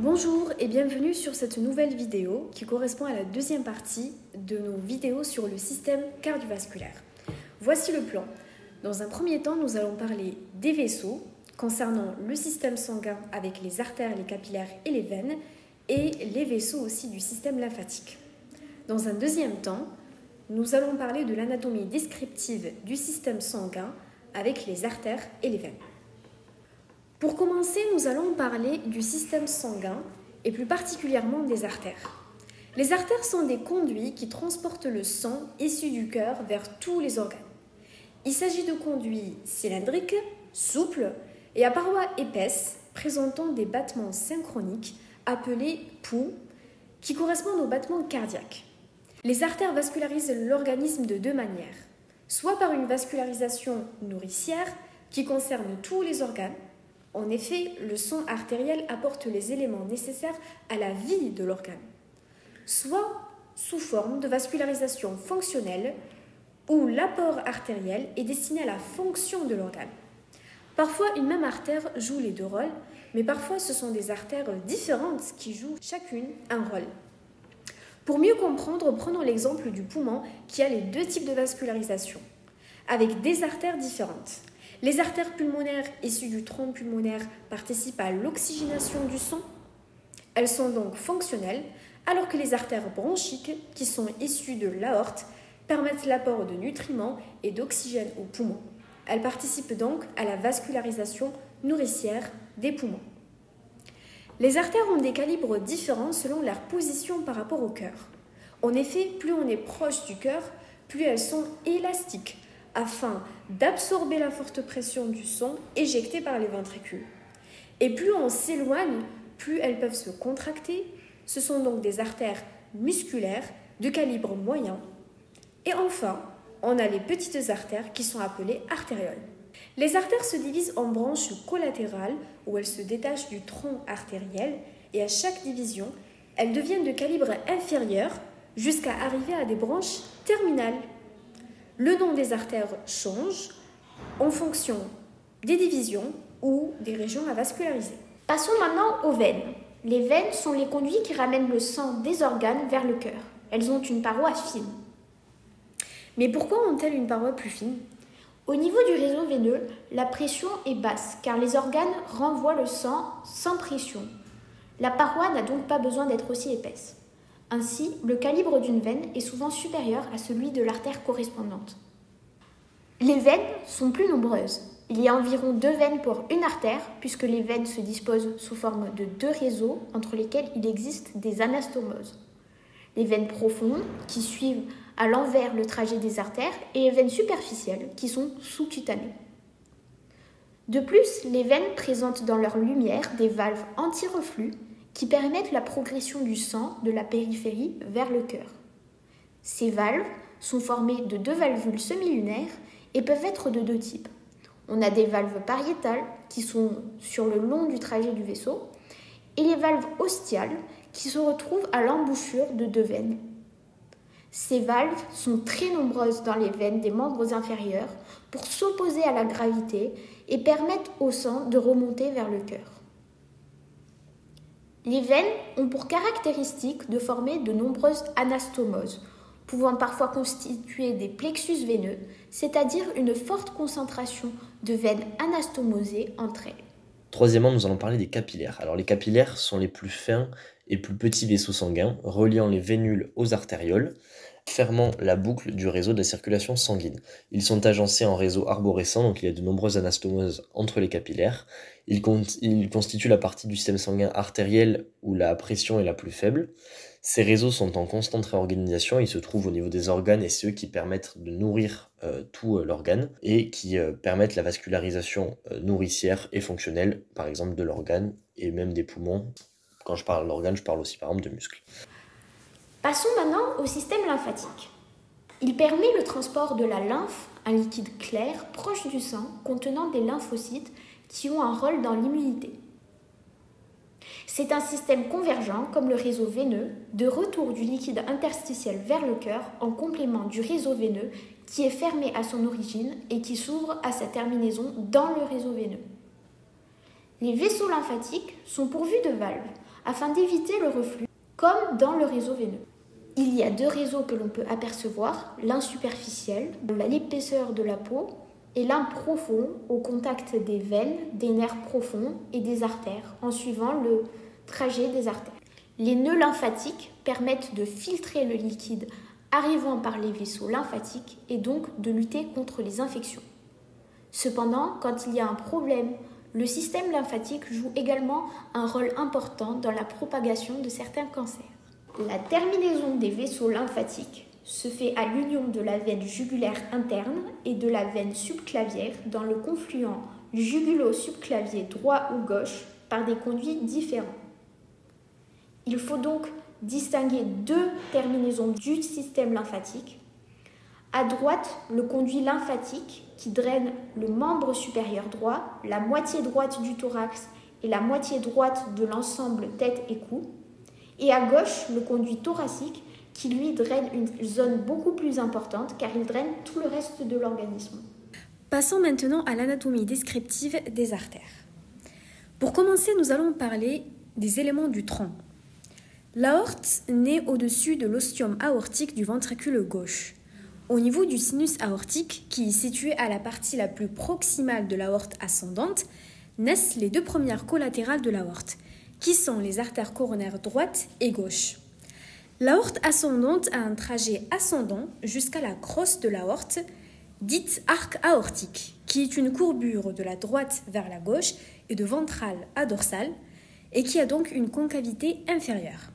Bonjour et bienvenue sur cette nouvelle vidéo qui correspond à la deuxième partie de nos vidéos sur le système cardiovasculaire. Voici le plan. Dans un premier temps, nous allons parler des vaisseaux concernant le système sanguin avec les artères, les capillaires et les veines et les vaisseaux aussi du système lymphatique. Dans un deuxième temps, nous allons parler de l'anatomie descriptive du système sanguin avec les artères et les veines. Pour commencer, nous allons parler du système sanguin et plus particulièrement des artères. Les artères sont des conduits qui transportent le sang issu du cœur vers tous les organes. Il s'agit de conduits cylindriques, souples et à parois épaisses présentant des battements synchroniques appelés pouls qui correspondent aux battements cardiaques. Les artères vascularisent l'organisme de deux manières, soit par une vascularisation nourricière qui concerne tous les organes. En effet, le sang artériel apporte les éléments nécessaires à la vie de l'organe, soit sous forme de vascularisation fonctionnelle, où l'apport artériel est destiné à la fonction de l'organe. Parfois, une même artère joue les deux rôles, mais parfois ce sont des artères différentes qui jouent chacune un rôle. Pour mieux comprendre, prenons l'exemple du poumon qui a les deux types de vascularisation, avec des artères différentes. Les artères pulmonaires issues du tronc pulmonaire participent à l'oxygénation du sang. Elles sont donc fonctionnelles, alors que les artères bronchiques, qui sont issues de l'aorte, permettent l'apport de nutriments et d'oxygène aux poumons. Elles participent donc à la vascularisation nourricière des poumons. Les artères ont des calibres différents selon leur position par rapport au cœur. En effet, plus on est proche du cœur, plus elles sont élastiques, afin d'absorber la forte pression du sang éjecté par les ventricules. Et plus on s'éloigne, plus elles peuvent se contracter. Ce sont donc des artères musculaires de calibre moyen. Et enfin, on a les petites artères qui sont appelées artérioles. Les artères se divisent en branches collatérales où elles se détachent du tronc artériel et à chaque division, elles deviennent de calibre inférieur jusqu'à arriver à des branches terminales. Le nom des artères change en fonction des divisions ou des régions à vasculariser. Passons maintenant aux veines. Les veines sont les conduits qui ramènent le sang des organes vers le cœur. Elles ont une paroi fine. Mais pourquoi ont-elles une paroi plus fine ? Au niveau du réseau veineux, la pression est basse car les organes renvoient le sang sans pression. La paroi n'a donc pas besoin d'être aussi épaisse. Ainsi, le calibre d'une veine est souvent supérieur à celui de l'artère correspondante. Les veines sont plus nombreuses. Il y a environ 2 veines pour une artère, puisque les veines se disposent sous forme de 2 réseaux entre lesquels il existe des anastomoses. Les veines profondes, qui suivent à l'envers le trajet des artères, et les veines superficielles, qui sont sous-cutanées. De plus, les veines présentent dans leur lumière des valves anti-reflux, qui permettent la progression du sang de la périphérie vers le cœur. Ces valves sont formées de 2 valvules semi-lunaires et peuvent être de 2 types. On a des valves pariétales qui sont sur le long du trajet du vaisseau et les valves ostiales qui se retrouvent à l'embouchure de 2 veines. Ces valves sont très nombreuses dans les veines des membres inférieurs pour s'opposer à la gravité et permettent au sang de remonter vers le cœur. Les veines ont pour caractéristique de former de nombreuses anastomoses, pouvant parfois constituer des plexus veineux, c'est-à-dire une forte concentration de veines anastomosées entre elles. Troisièmement, nous allons parler des capillaires. Alors les capillaires sont les plus fins et plus petits vaisseaux sanguins, reliant les vénules aux artérioles, fermant la boucle du réseau de la circulation sanguine. Ils sont agencés en réseau arborescent, donc il y a de nombreuses anastomoses entre les capillaires. Ils constituent la partie du système sanguin artériel où la pression est la plus faible. Ces réseaux sont en constante réorganisation, ils se trouvent au niveau des organes et c'est eux qui permettent de nourrir tout l'organe et qui permettent la vascularisation nourricière et fonctionnelle, par exemple de l'organe et même des poumons. Quand je parle d'organes, je parle aussi par exemple de muscles. Passons maintenant au système lymphatique. Il permet le transport de la lymphe, un liquide clair proche du sang contenant des lymphocytes qui ont un rôle dans l'immunité. C'est un système convergent, comme le réseau veineux, de retour du liquide interstitiel vers le cœur en complément du réseau veineux qui est fermé à son origine et qui s'ouvre à sa terminaison dans le réseau veineux. Les vaisseaux lymphatiques sont pourvus de valves, afin d'éviter le reflux, comme dans le réseau veineux. Il y a 2 réseaux que l'on peut apercevoir, l'un superficiel, à l'épaisseur de la peau, et l'un profond, au contact des veines, des nerfs profonds et des artères, en suivant le trajet des artères. Les nœuds lymphatiques permettent de filtrer le liquide arrivant par les vaisseaux lymphatiques et donc de lutter contre les infections. Cependant, quand il y a un problème, le système lymphatique joue également un rôle important dans la propagation de certains cancers. La terminaison des vaisseaux lymphatiques se fait à l'union de la veine jugulaire interne et de la veine subclavière dans le confluent jugulo-subclavier droit ou gauche par des conduits différents. Il faut donc distinguer 2 terminaisons du système lymphatique. À droite, le conduit lymphatique qui draine le membre supérieur droit, la moitié droite du thorax et la moitié droite de l'ensemble tête et cou. Et à gauche, le conduit thoracique qui lui draine une zone beaucoup plus importante car il draine tout le reste de l'organisme. Passons maintenant à l'anatomie descriptive des artères. Pour commencer, nous allons parler des éléments du tronc. L'aorte naît au-dessus de l'ostium aortique du ventricule gauche. Au niveau du sinus aortique, qui est situé à la partie la plus proximale de l'aorte ascendante, naissent les 2 premières collatérales de l'aorte, qui sont les artères coronaires droite et gauche. L'aorte ascendante a un trajet ascendant jusqu'à la crosse de l'aorte, dite arc aortique, qui est une courbure de la droite vers la gauche et de ventrale à dorsale, et qui a donc une concavité inférieure.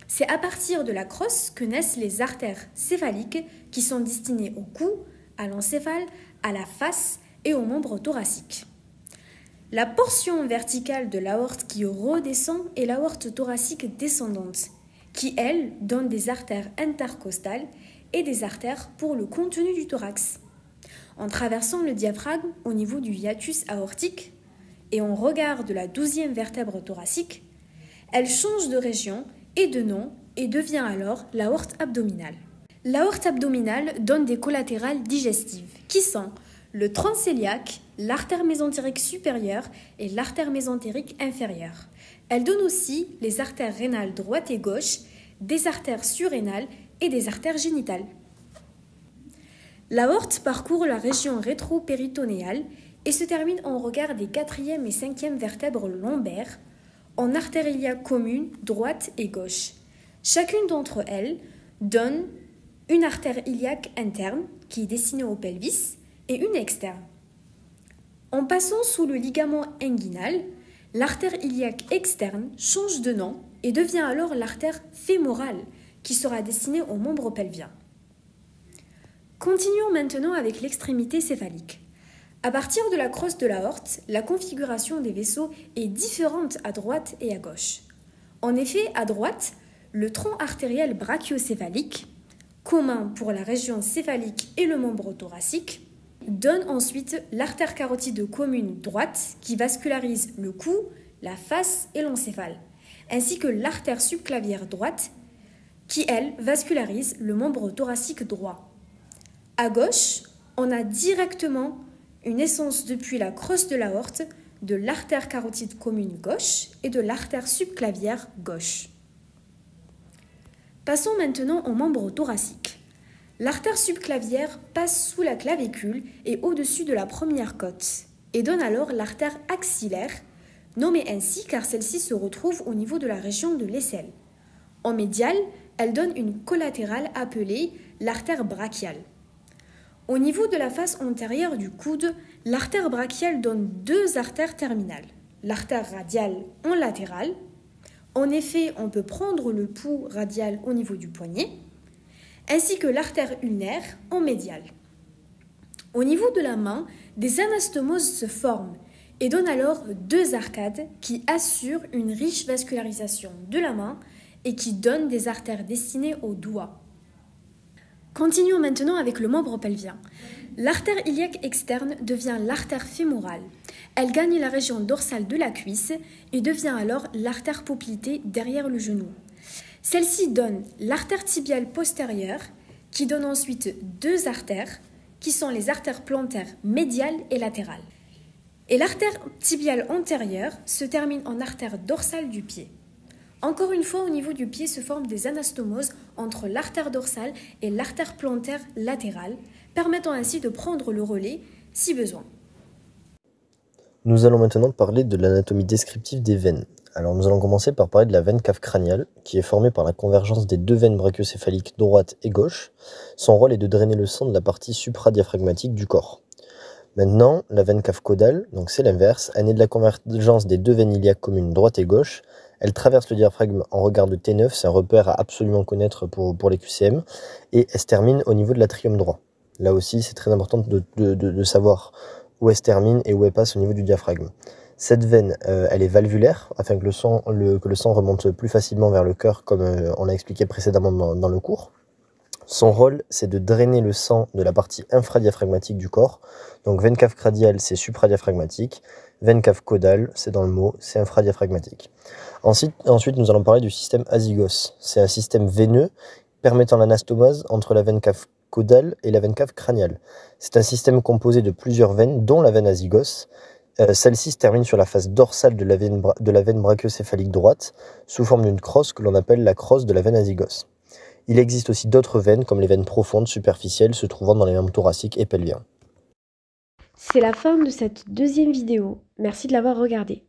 C'est à partir de la crosse que naissent les artères céphaliques qui sont destinées au cou, à l'encéphale, à la face et aux membres thoraciques. La portion verticale de l'aorte qui redescend est l'aorte thoracique descendante, qui, elle, donne des artères intercostales et des artères pour le contenu du thorax. En traversant le diaphragme au niveau du hiatus aortique et en regard de la 12e vertèbre thoracique, elle change de région et de nom et devient alors l'aorte abdominale. L'aorte abdominale donne des collatérales digestives qui sont le tronc cœliaque, l'artère mésentérique supérieure et l'artère mésentérique inférieure. Elle donne aussi les artères rénales droite et gauche, des artères surrénales et des artères génitales. L'aorte parcourt la région rétro-péritonéale et se termine en regard des 4e et 5e vertèbres lombaires, en artères iliaques communes droite et gauche. Chacune d'entre elles donne une artère iliaque interne qui est destinée au pelvis et une externe. En passant sous le ligament inguinal, l'artère iliaque externe change de nom et devient alors l'artère fémorale qui sera destinée au membre pelvien. Continuons maintenant avec l'extrémité céphalique. À partir de la crosse de l'aorte, la configuration des vaisseaux est différente à droite et à gauche. En effet, à droite, le tronc artériel brachiocéphalique, commun pour la région céphalique et le membre thoracique, donne ensuite l'artère carotide commune droite qui vascularise le cou, la face et l'encéphale, ainsi que l'artère subclavière droite qui, elle, vascularise le membre thoracique droit. À gauche, on a directement une naissance depuis la crosse de l'aorte de l'artère carotide commune gauche et de l'artère subclavière gauche. Passons maintenant aux membres thoraciques. L'artère subclavière passe sous la clavicule et au-dessus de la première côte et donne alors l'artère axillaire, nommée ainsi car celle-ci se retrouve au niveau de la région de l'aisselle. En médial, elle donne une collatérale appelée l'artère brachiale. Au niveau de la face antérieure du coude, l'artère brachiale donne 2 artères terminales, l'artère radiale en latérale. En effet, on peut prendre le pouls radial au niveau du poignet, ainsi que l'artère ulnaire en médiale. Au niveau de la main, des anastomoses se forment et donnent alors 2 arcades qui assurent une riche vascularisation de la main et qui donnent des artères destinées aux doigts. Continuons maintenant avec le membre pelvien. L'artère iliaque externe devient l'artère fémorale. Elle gagne la région dorsale de la cuisse et devient alors l'artère poplitée derrière le genou. Celle-ci donne l'artère tibiale postérieure qui donne ensuite 2 artères qui sont les artères plantaires médiales et latérales. Et l'artère tibiale antérieure se termine en artère dorsale du pied. Encore une fois, au niveau du pied se forment des anastomoses entre l'artère dorsale et l'artère plantaire latérale, permettant ainsi de prendre le relais si besoin. Nous allons maintenant parler de l'anatomie descriptive des veines. Alors nous allons commencer par parler de la veine cave crâniale, qui est formée par la convergence des deux veines brachiocéphaliques droite et gauche. Son rôle est de drainer le sang de la partie supradiaphragmatique du corps. Maintenant, la veine cave caudale, donc c'est l'inverse, elle naît de la convergence des deux veines iliaques communes droite et gauche. Elle traverse le diaphragme en regard de T9, c'est un repère à absolument connaître pour les QCM, et elle se termine au niveau de l'atrium droit. Là aussi, c'est très important de savoir où elle se termine et où elle passe au niveau du diaphragme. Cette veine, elle est valvulaire, afin que le sang remonte plus facilement vers le cœur, comme on a expliqué précédemment dans le cours. Son rôle, c'est de drainer le sang de la partie infradiaphragmatique du corps. Donc veine cave crâniale, c'est supradiaphragmatique. Veine cave caudale, c'est dans le mot, c'est infradiaphragmatique. Ensuite, nous allons parler du système azygos. C'est un système veineux permettant l'anastomose entre la veine cave caudale et la veine cave crâniale. C'est un système composé de plusieurs veines, dont la veine azygos. Celle-ci se termine sur la face dorsale de la veine brachiocéphalique droite, sous forme d'une crosse que l'on appelle la crosse de la veine azygos. Il existe aussi d'autres veines, comme les veines profondes superficielles se trouvant dans les membres thoraciques et pelviens. C'est la fin de cette deuxième vidéo. Merci de l'avoir regardée.